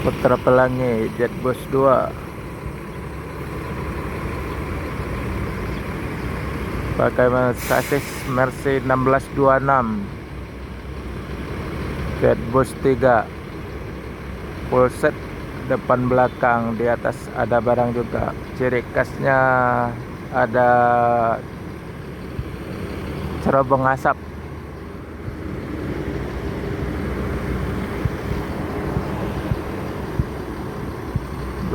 Putra Pelangi Jetbus 2 pakai sasis Mercy 1626 Jetbus 3 full set depan belakang, di atas ada barang juga. Ciri khasnya ada cerobong asap.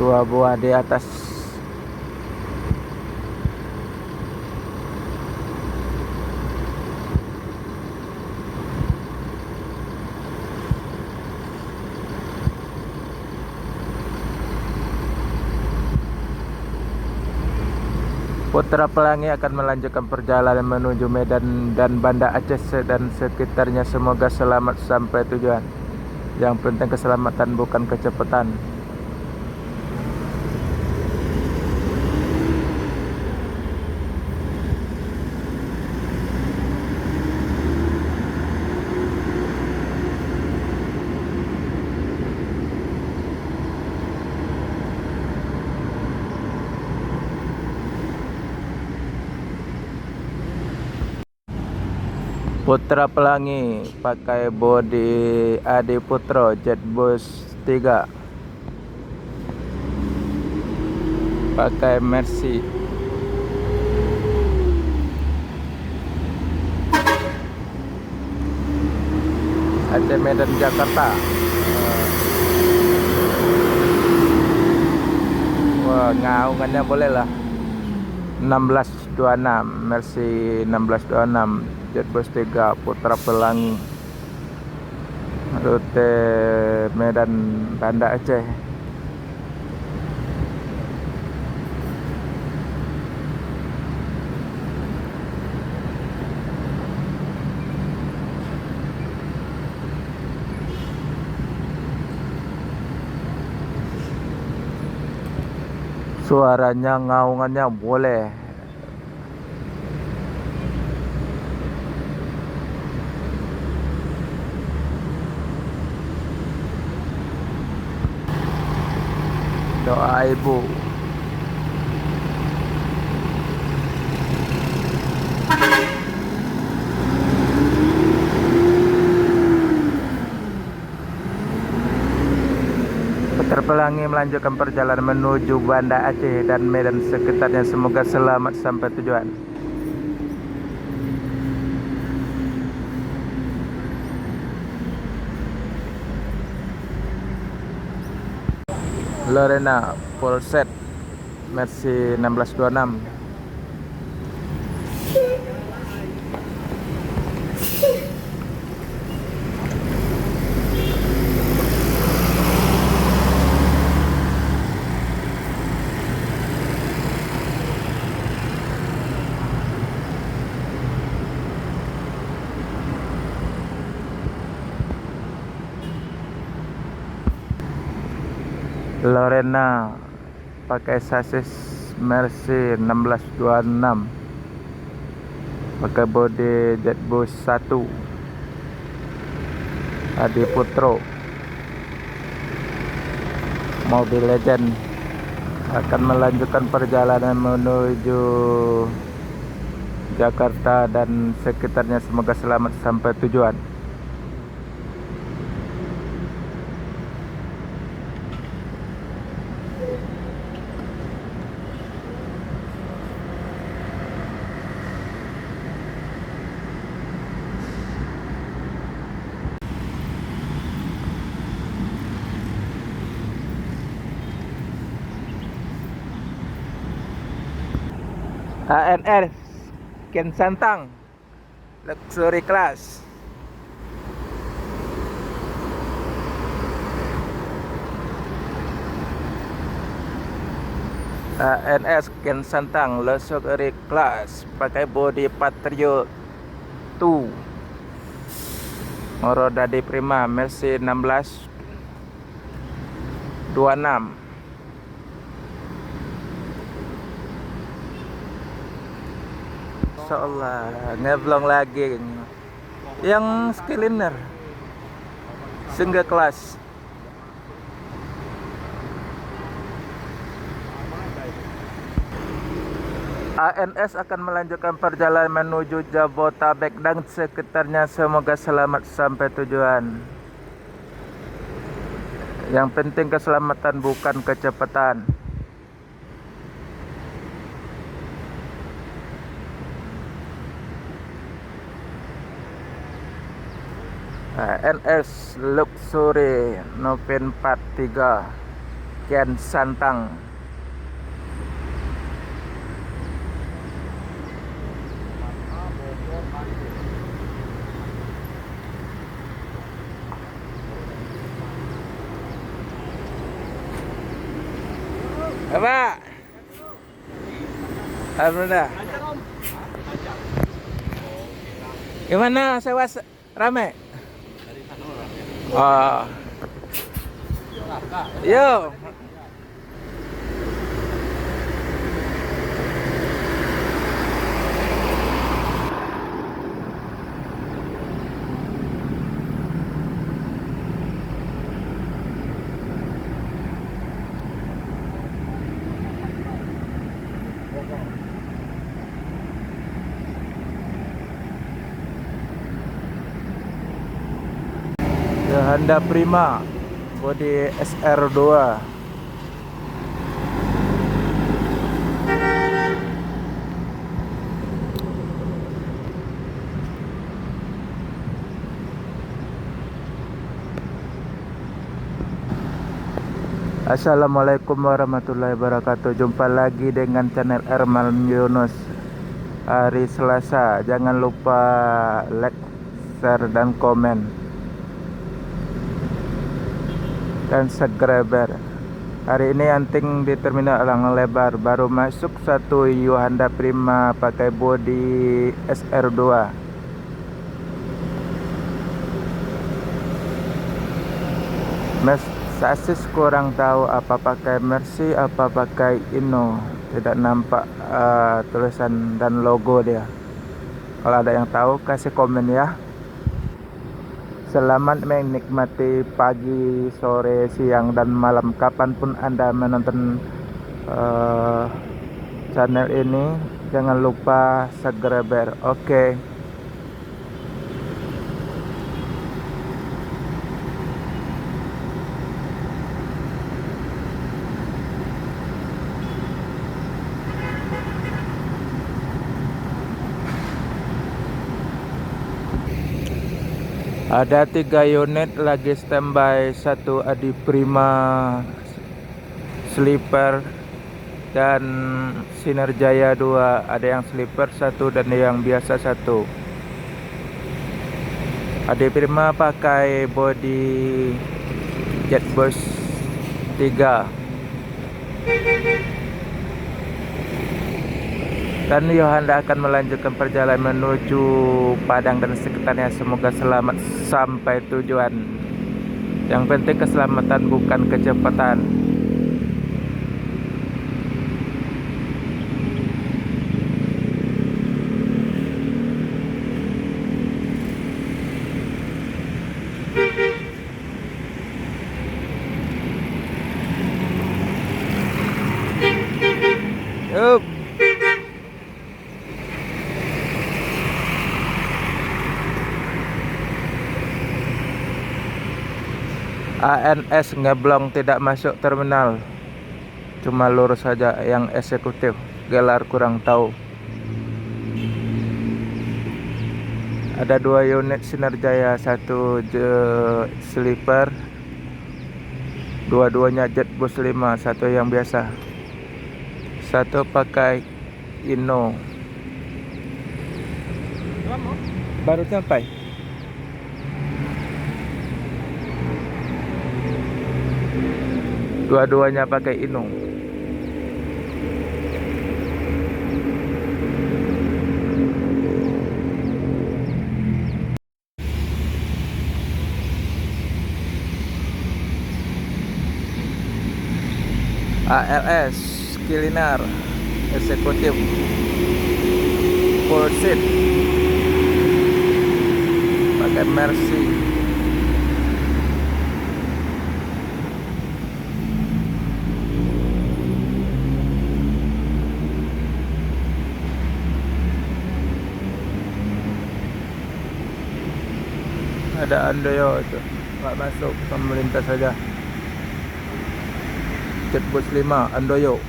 Dua buah di atas. Putra Pelangi akan melanjutkan perjalanan menuju Medan dan Banda Aceh dan sekitarnya. Semoga selamat sampai tujuan. Yang penting keselamatan, bukan kecepatan. Putra Pelangi pakai bodi Adi Putro Jetbus 3 pakai Mercy. Aceh, Medan, Jakarta. Wah, ngaungannya boleh lah. 1626 Mercy 1626 Jetbus 3 Putra Pelangi, rute Medan Banda Aceh. Suaranya, ngaungannya boleh. Doa ibu. Putra Pelangi melanjutkan perjalanan menuju Banda Aceh dan Medan sekitarnya. Semoga selamat sampai tujuan. Lorena full set Mercy 1626. Lorena pakai sasis Mercy 1626 pakai bodi Jetbus 1 Adi Putro. Mobil Legend akan melanjutkan perjalanan menuju Jakarta dan sekitarnya. Semoga selamat sampai tujuan. ANR Ken Santang Luxury Class. ANS Ken Santang Luxury Class pakai bodi Patriot 2 roda D prima Mercy 1626. Insyaallah ngeblong lagi yang Skyliner single kelas. ANS akan melanjutkan perjalanan menuju Jabotabek dan sekitarnya. Semoga selamat sampai tujuan. Yang penting keselamatan, bukan kecepatan. ANS Luxury Novin 43 Kian Santang. Apa? Alhamdulillah. Gimana sewa rame? Oh. Yo. Honda Prima bodi SR2. Assalamualaikum warahmatullahi wabarakatuh. Jumpa lagi dengan channel Erman Yunus. Hari Selasa. Jangan lupa like, share, dan komen, dan subscriber. Hari ini anting di terminal Elang Lebar. Baru masuk satu Honda Prima pakai bodi SR2. Sasis kurang tahu apa pakai Mercy apa pakai Inno. Tidak nampak tulisan dan logo dia. Kalau ada yang tahu kasih komen ya. Selamat menikmati pagi, sore, siang, dan malam kapanpun Anda menonton channel ini. Jangan lupa subscribe. Oke. Ada 3 unit lagi standby, satu Adi Prima sleeper dan Sinerjaya 2. Ada yang sleeper 1 dan yang biasa 1. Adi Prima pakai bodi Jetbus 3. Dan Honda akan melanjutkan perjalanan menuju Padang dan sekitarnya. Semoga selamat sampai tujuan. Yang penting keselamatan, bukan kecepatan. Yup. ANS ngeblong tidak masuk terminal, cuma lurus saja. Yang eksekutif gelar kurang tahu. Ada 2 unit Sinerjaya, 1 sleeper, dua-duanya Jetbus 5, 1 yang biasa, 1 pakai Inno. Baru sampai. Dua-duanya pakai Inno. ALS Kilinar eksekutif full seat pakai Mercy. ada Andoyo itu nggak masuk, pemerintah saja. Jetbus 5 Andoyo.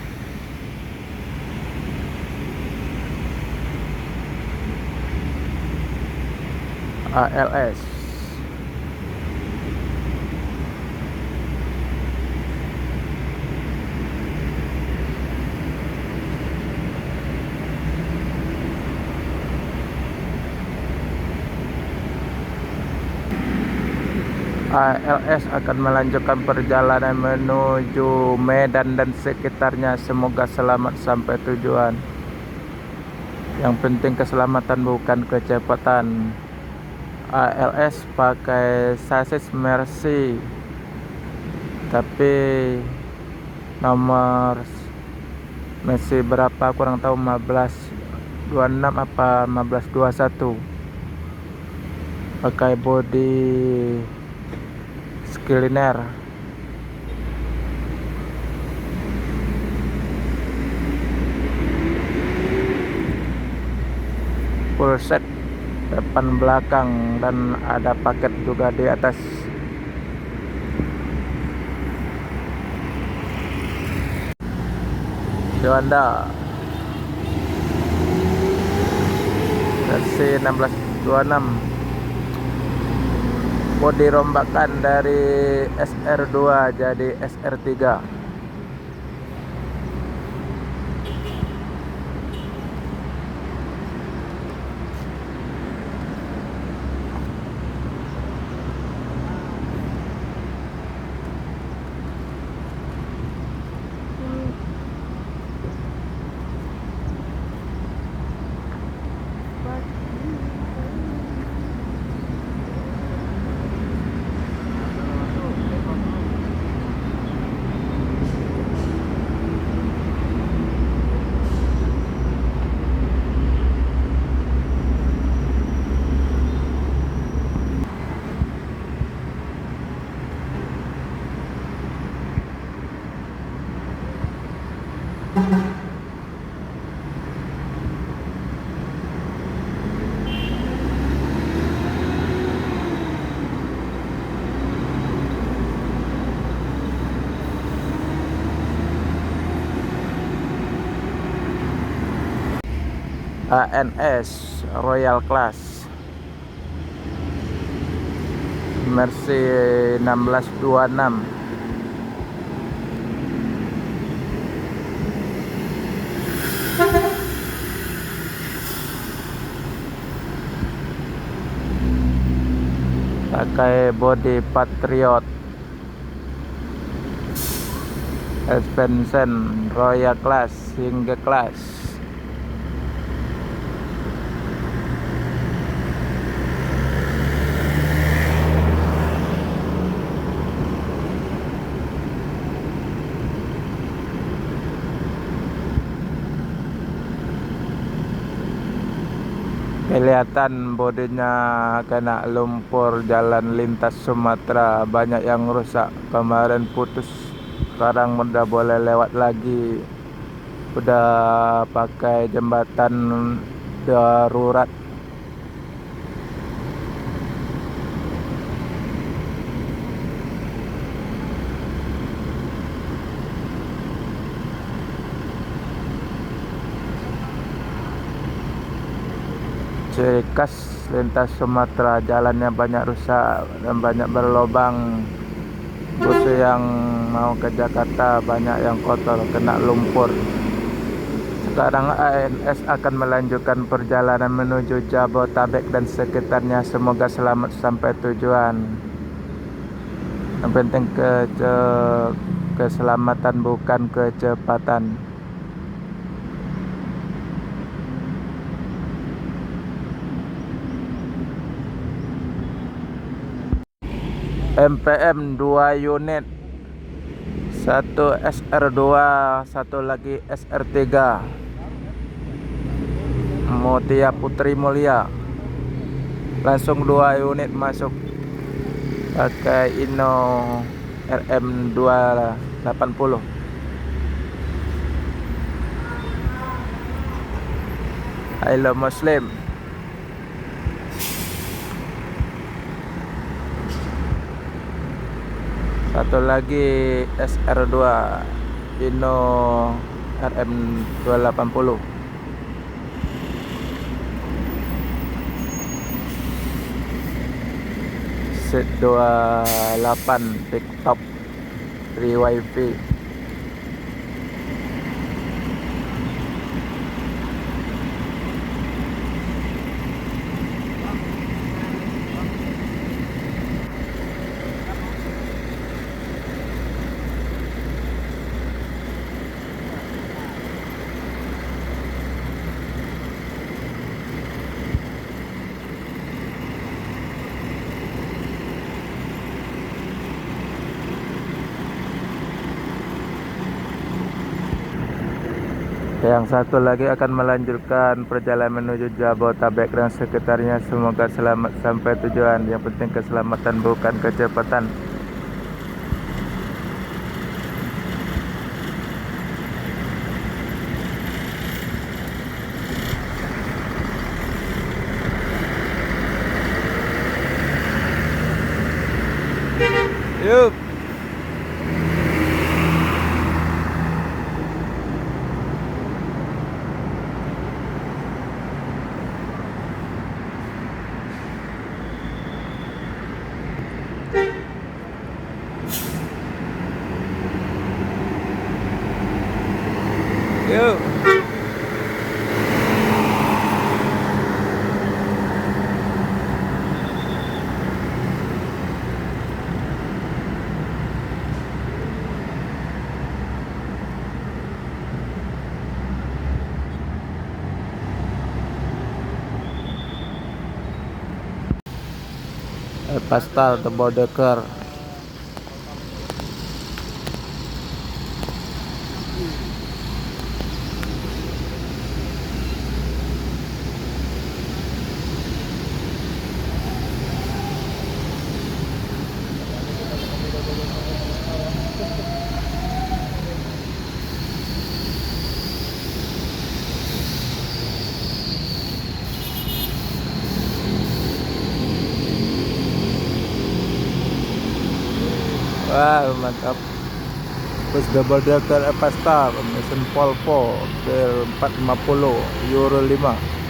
ALS. ALS akan melanjutkan perjalanan menuju Medan dan sekitarnya. Semoga selamat sampai tujuan. Yang penting keselamatan bukan kecepatan. ALS pakai sasis Mercy, tapi nomor Mercy berapa kurang tahu, 1526 apa 1521. Pakai body Skyliner. Full set depan belakang dan ada paket juga di atas. Honda versi 1626. Mau dirombakan dari SR2 jadi SR3. ANS Royal Class Mercy 1626. Pakai body Patriot, suspension Royal Class, single class. Kelihatan bodinya kena lumpur jalan lintas Sumatera, banyak yang rusak. Kemarin putus, sekarang udah boleh lewat lagi. Udah pakai jembatan darurat. Ciri khas lintas Sumatera, jalannya banyak rusak dan banyak berlobang. Bus yang mau ke Jakarta banyak yang kotor, kena lumpur. Sekarang ANS akan melanjutkan perjalanan menuju Jabotabek dan sekitarnya. Semoga selamat sampai tujuan. Yang penting keselamatan bukan kecepatan. MPM 2 unit, satu SR2, satu lagi SR3. Mutia Putri Mulia, langsung 2 unit masuk. Pakai Inno RM 280. Halo Muslim. Satu lagi SR2 Inno RM280. Set 28 pick top 3 wifi. Yang satu lagi akan melanjutkan perjalanan menuju Jabotabek dan sekitarnya. Semoga selamat sampai tujuan. Yang penting keselamatan bukan kecepatan. Yuk. Yuk. Pastar the border car. Wah, mantap. Bus double decker Pastar mesin Volvo T450 Euro 5.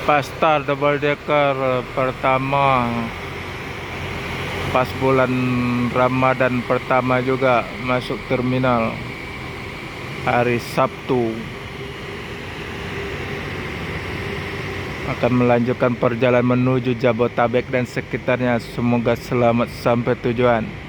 Pastar double decker pertama pas bulan Ramadan pertama juga masuk terminal hari Sabtu. Akan melanjutkan perjalanan menuju Jabotabek dan sekitarnya. Semoga selamat sampai tujuan.